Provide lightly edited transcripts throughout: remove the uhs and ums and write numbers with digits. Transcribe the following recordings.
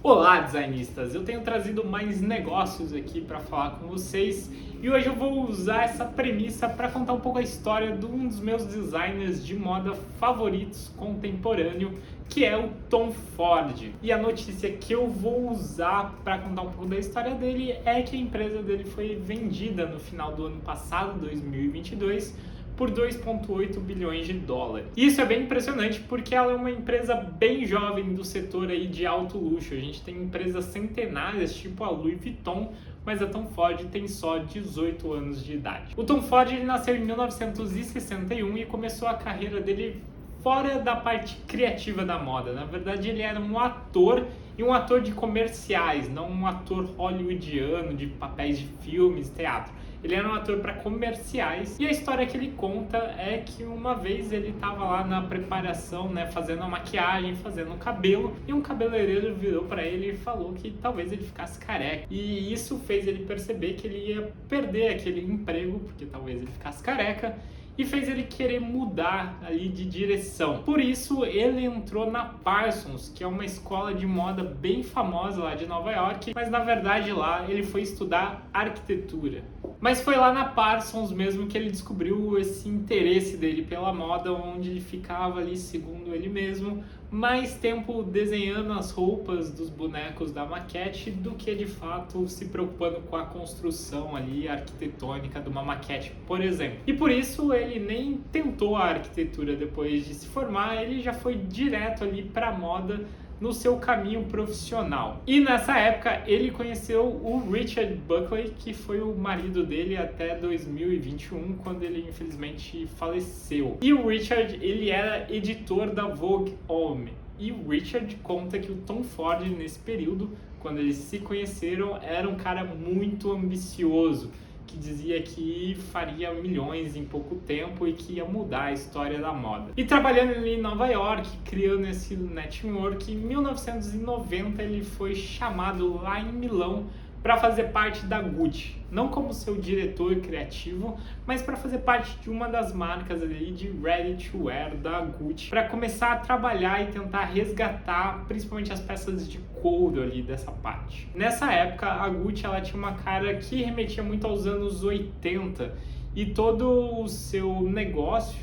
Olá, designistas! Eu tenho trazido mais negócios aqui para falar com vocês e hoje eu vou usar essa premissa para contar um pouco a história de um dos meus designers de moda favoritos contemporâneo, que é o Tom Ford. E a notícia que eu vou usar para contar um pouco da história dele é que a empresa dele foi vendida no final do ano passado, 2022, por 2,8 bilhões de dólares. E isso é bem impressionante porque ela é uma empresa bem jovem do setor aí de alto luxo. A gente tem empresas centenárias, tipo a Louis Vuitton, mas a Tom Ford tem só 18 anos de idade. O Tom Ford ele nasceu em 1961 e começou a carreira dele fora da parte criativa da moda. Na verdade, ele era um ator e um ator de comerciais, não um ator hollywoodiano de papéis de filmes, teatro. Ele era um ator para comerciais e a história que ele conta é que uma vez ele estava lá na preparação, né, fazendo a maquiagem, fazendo o cabelo, e um cabeleireiro virou para ele e falou que talvez ele ficasse careca. E isso fez ele perceber que ele ia perder aquele emprego, porque talvez ele ficasse careca, e fez ele querer mudar ali de direção. Por isso, ele entrou na Parsons, que é uma escola de moda bem famosa lá de Nova York, mas na verdade lá ele foi estudar arquitetura. Mas foi lá na Parsons mesmo que ele descobriu esse interesse dele pela moda, onde ele ficava ali, segundo ele mesmo, mais tempo desenhando as roupas dos bonecos da maquete do que de fato se preocupando com a construção ali arquitetônica de uma maquete, por exemplo. E por isso ele nem tentou a arquitetura depois de se formar, ele já foi direto ali para a moda no seu caminho profissional. E nessa época ele conheceu o Richard Buckley, que foi o marido dele até 2021, quando ele infelizmente faleceu. E o Richard, ele era editor da Vogue Homme. E o Richard conta que o Tom Ford, nesse período, quando eles se conheceram, era um cara muito ambicioso, que dizia que faria milhões em pouco tempo e que ia mudar a história da moda. E trabalhando ali em Nova York, criando esse network, em 1990 ele foi chamado lá em Milão para fazer parte da Gucci, não como seu diretor criativo, mas para fazer parte de uma das marcas ali de ready to wear da Gucci, para começar a trabalhar e tentar resgatar principalmente as peças de couro ali dessa parte. Nessa época a Gucci ela tinha uma cara que remetia muito aos anos 80 e todo o seu negócio,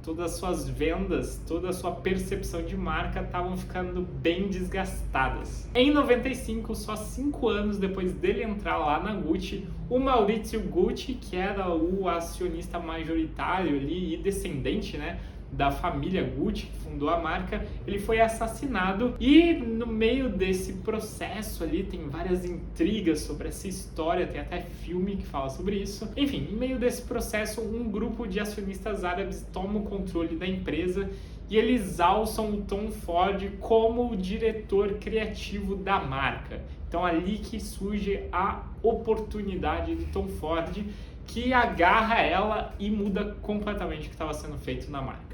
todas as suas vendas, toda a sua percepção de marca estavam ficando bem desgastadas. Em 95, só 5 anos depois dele entrar lá na Gucci, o Maurizio Gucci, que era o acionista majoritário ali e descendente, né, da família Gucci, que fundou a marca, ele foi assassinado e no meio desse processo ali tem várias intrigas sobre essa história, tem até filme que fala sobre isso. Enfim, em meio desse processo, um grupo de acionistas árabes toma o controle da empresa e eles alçam o Tom Ford como o diretor criativo da marca. Então ali que surge a oportunidade do Tom Ford, que agarra ela e muda completamente o que estava sendo feito na marca.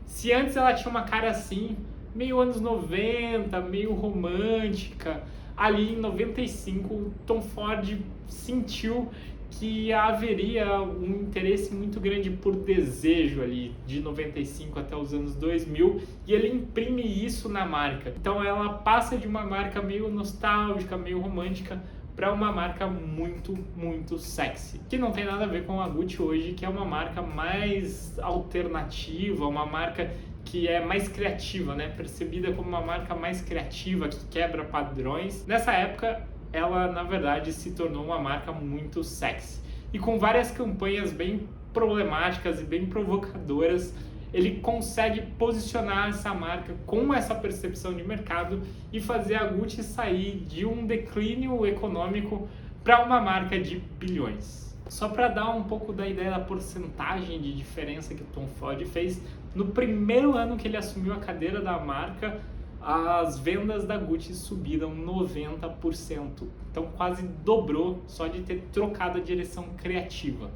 Se antes ela tinha uma cara assim, meio anos 90, meio romântica, ali em 95 o Tom Ford sentiu que haveria um interesse muito grande por desejo ali, de 95 até os anos 2000, e ele imprime isso na marca. Então ela passa de uma marca meio nostálgica, meio romântica, para uma marca muito, muito sexy. Que não tem nada a ver com a Gucci hoje, que é uma marca mais alternativa, uma marca que é mais criativa, né? Percebida como uma marca mais criativa, que quebra padrões. Nessa época, ela, na verdade, se tornou uma marca muito sexy. E com várias campanhas bem problemáticas e bem provocadoras, ele consegue posicionar essa marca com essa percepção de mercado e fazer a Gucci sair de um declínio econômico para uma marca de bilhões. Só para dar um pouco da ideia da porcentagem de diferença que o Tom Ford fez, no primeiro ano que ele assumiu a cadeira da marca, as vendas da Gucci subiram 90%. Então quase dobrou só de ter trocado a direção criativa.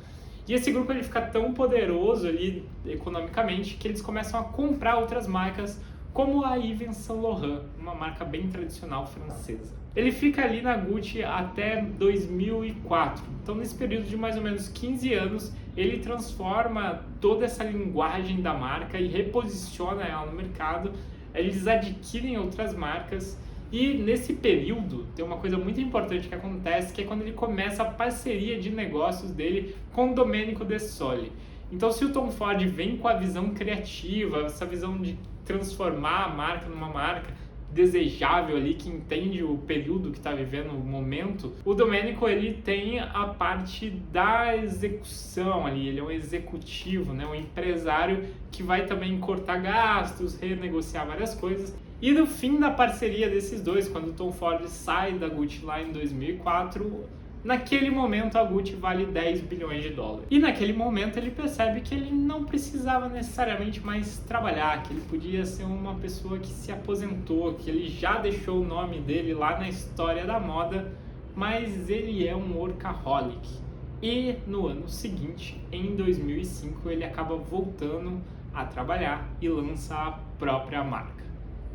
E esse grupo ele fica tão poderoso ali economicamente que eles começam a comprar outras marcas, como a Yves Saint Laurent, uma marca bem tradicional francesa. Ele fica ali na Gucci até 2004. Então, nesse período de mais ou menos 15 anos, ele transforma toda essa linguagem da marca e reposiciona ela no mercado. Eles adquirem outras marcas E nesse período tem uma coisa muito importante que acontece, que é quando ele começa a parceria de negócios dele com Domenico De Sole. Então, se o Tom Ford vem com a visão criativa, essa visão de transformar a marca numa marca desejável ali, que entende o período que está vivendo, o momento, o Domenico, ele tem a parte da execução ali, ele é um executivo, né, um empresário que vai também cortar gastos, renegociar várias coisas. E no fim da parceria desses dois, quando o Tom Ford sai da Gucci lá em 2004, naquele momento a Gucci vale 10 bilhões de dólares. E naquele momento ele percebe que ele não precisava necessariamente mais trabalhar, que ele podia ser uma pessoa que se aposentou, que ele já deixou o nome dele lá na história da moda, mas ele é um workaholic. E no ano seguinte, em 2005, ele acaba voltando a trabalhar e lança a própria marca.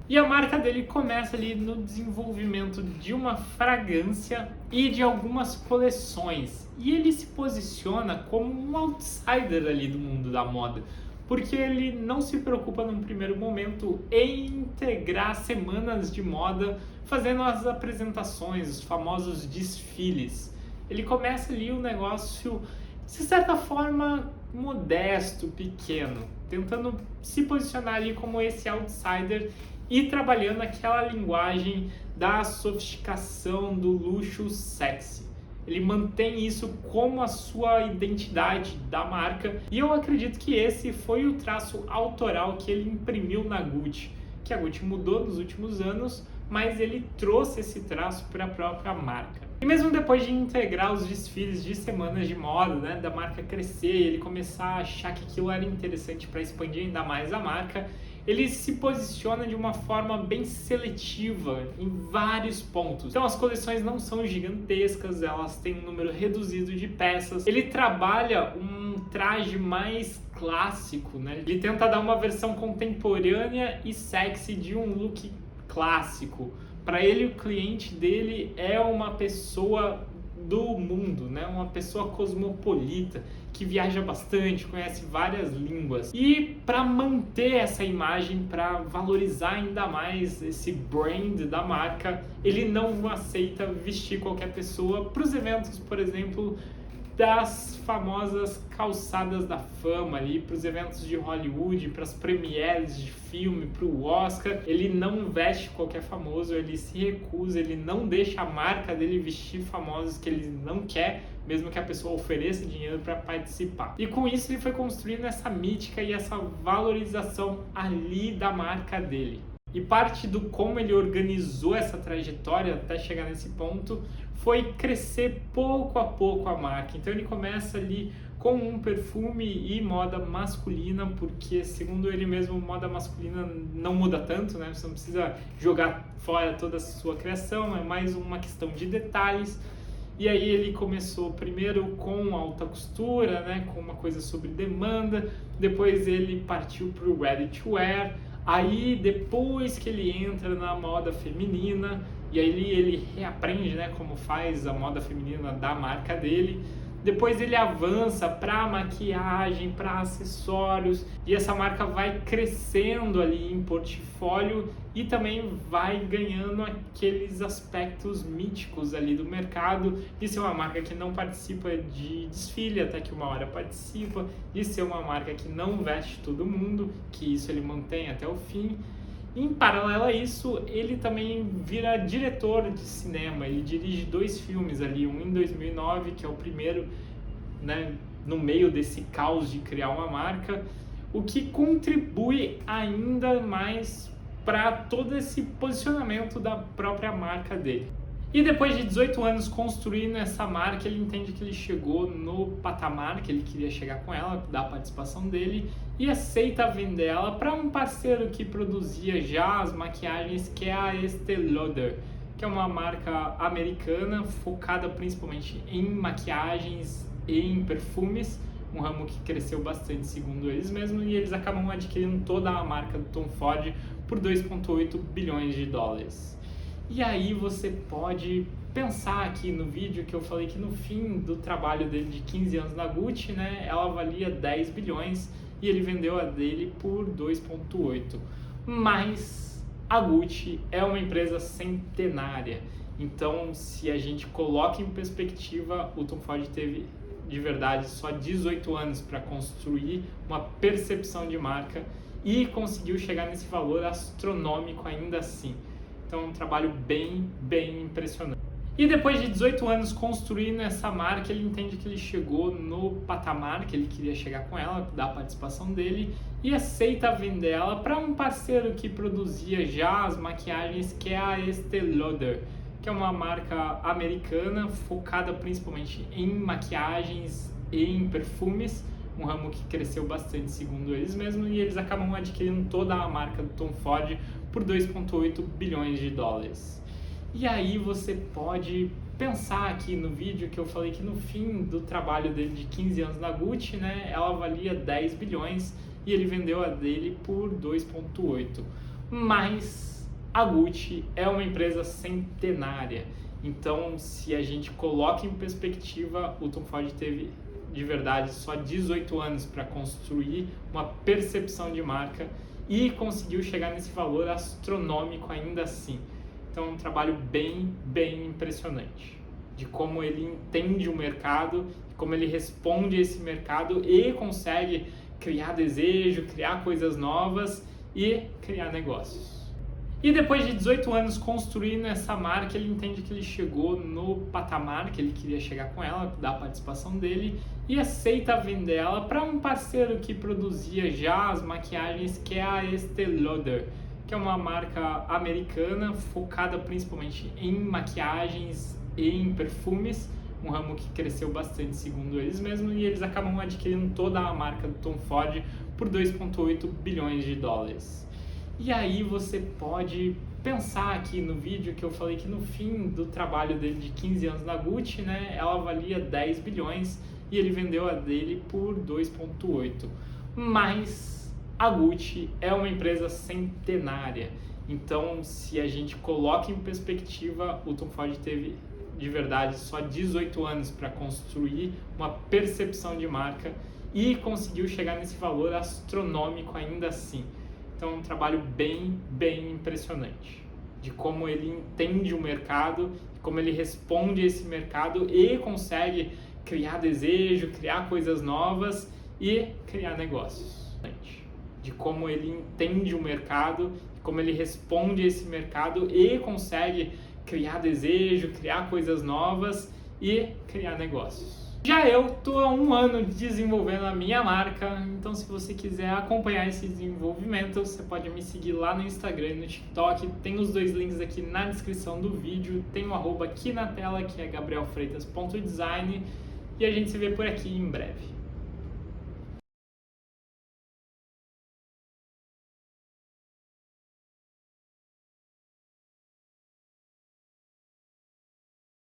E a marca dele começa ali no desenvolvimento de uma fragrância e de algumas coleções. E ele se posiciona como um outsider ali do mundo da moda, porque ele não se preocupa num primeiro momento em integrar semanas de moda fazendo as apresentações, os famosos desfiles. Ele começa ali um negócio, de certa forma, modesto, pequeno, tentando se posicionar ali como esse outsider e trabalhando aquela linguagem da sofisticação, do luxo sexy. Ele mantém isso como a sua identidade da marca, e eu acredito que esse foi o traço autoral que ele imprimiu na Gucci, que a Gucci mudou nos últimos anos, mas ele trouxe esse traço para a própria marca. E mesmo depois de integrar os desfiles de semanas de moda, né, da marca crescer, ele começar a achar que aquilo era interessante para expandir ainda mais a marca, ele se posiciona de uma forma bem seletiva em vários pontos. Então as coleções não são gigantescas, elas têm um número reduzido de peças. Ele trabalha um traje mais clássico, né? Ele tenta dar uma versão contemporânea e sexy de um look clássico. Para ele, o cliente dele é uma pessoa do mundo, né? Uma pessoa cosmopolita, que viaja bastante, conhece várias línguas. E para manter essa imagem, para valorizar ainda mais esse brand da marca, ele não aceita vestir qualquer pessoa para os eventos, por exemplo, das famosas calçadas da fama ali, para os eventos de Hollywood, para as premieres de filme, para o Oscar. Ele não veste qualquer famoso, ele se recusa, ele não deixa a marca dele vestir famosos que ele não quer, mesmo que a pessoa ofereça dinheiro para participar. E com isso ele foi construindo essa mítica e essa valorização ali da marca dele. E parte do como ele organizou essa trajetória até chegar nesse ponto foi crescer pouco a pouco a marca. Então ele começa ali com um perfume e moda masculina, porque segundo ele mesmo, moda masculina não muda tanto, né? Você não precisa jogar fora toda a sua criação, é mais uma questão de detalhes. E aí ele começou primeiro com alta costura, né? Com uma coisa sobre demanda, depois ele partiu para o ready to wear. Aí depois que ele entra na moda feminina, e aí ele reaprende, né, como faz a moda feminina da marca dele. Depois ele avança para maquiagem, para acessórios, e essa marca vai crescendo ali em portfólio e também vai ganhando aqueles aspectos míticos ali do mercado, de ser uma marca que não participa de desfile, até que uma hora participa, de ser uma marca que não veste todo mundo, que isso ele mantém até o fim. Em paralelo a isso, ele também vira diretor de cinema. Ele dirige 2 filmes ali, um em 2009, que é o primeiro, né, no meio desse caos de criar uma marca, o que contribui ainda mais para todo esse posicionamento da própria marca dele. E depois de 18 anos construindo essa marca, ele entende que ele chegou no patamar que ele queria chegar com ela, da participação dele, e aceita vender ela para um parceiro que produzia já as maquiagens, que é a Estée Lauder, que é uma marca americana focada principalmente em maquiagens e em perfumes, um ramo que cresceu bastante segundo eles mesmos, e eles acabam adquirindo toda a marca do Tom Ford por 2,8 bilhões de dólares. E aí você pode pensar aqui no vídeo que eu falei que no fim do trabalho dele de 15 anos na Gucci, né, ela valia 10 bilhões e ele vendeu a dele por 2,8. Mas a Gucci é uma empresa centenária. Então, se a gente coloca em perspectiva, o Tom Ford teve de verdade só 18 anos para construir uma percepção de marca e conseguiu chegar nesse valor astronômico ainda assim. Então, é um trabalho bem impressionante. E depois de 18 anos construindo essa marca, ele entende que ele chegou no patamar que ele queria chegar com ela, da participação dele, e aceita vender ela para um parceiro que produzia já as maquiagens, que é a Estée Lauder, que é uma marca americana focada principalmente em maquiagens e em perfumes, um ramo que cresceu bastante segundo eles mesmos, e eles acabam adquirindo toda a marca do Tom Ford por 2,8 bilhões de dólares. E aí você pode pensar aqui no vídeo que eu falei que no fim do trabalho dele de 15 anos na Gucci, né, ela valia 10 bilhões e ele vendeu a dele por 2,8. Mas a Gucci é uma empresa centenária. Então, se a gente coloca em perspectiva, o Tom Ford teve de verdade só 18 anos para construir uma percepção de marca e conseguiu chegar nesse valor astronômico ainda assim. Então é um trabalho bem impressionante de como ele entende o mercado, como ele responde a esse mercado e consegue criar desejo, criar coisas novas e criar negócios. E depois de 18 anos construindo essa marca, ele entende que ele chegou no patamar que ele queria chegar com ela, da participação dele, e aceita vender ela para um parceiro que produzia já as maquiagens, que é a Estée Lauder, que é uma marca americana focada principalmente em maquiagens e em perfumes, um ramo que cresceu bastante segundo eles mesmos, e eles acabam adquirindo toda a marca do Tom Ford por 2,8 bilhões de dólares. E aí você pode pensar aqui no vídeo que eu falei que no fim do trabalho dele de 15 anos na Gucci, né, ela valia 10 bilhões e ele vendeu a dele por 2,8. Mas a Gucci é uma empresa centenária. Então, se a gente coloca em perspectiva, o Tom Ford teve de verdade só 18 anos para construir uma percepção de marca e conseguiu chegar nesse valor astronômico ainda assim. Então é um trabalho bem impressionante de como ele entende o mercado, como ele responde a esse mercado e consegue criar desejo, criar coisas novas e criar negócios. De como ele entende o mercado, como ele responde a esse mercado e consegue criar desejo, criar coisas novas e criar negócios. Já eu estou há 1 ano desenvolvendo a minha marca, então se você quiser acompanhar esse desenvolvimento, você pode me seguir lá no Instagram e no TikTok, tem os 2 links aqui na descrição do vídeo, tem o @ aqui na tela que é gabrielfreitas.design e a gente se vê por aqui em breve.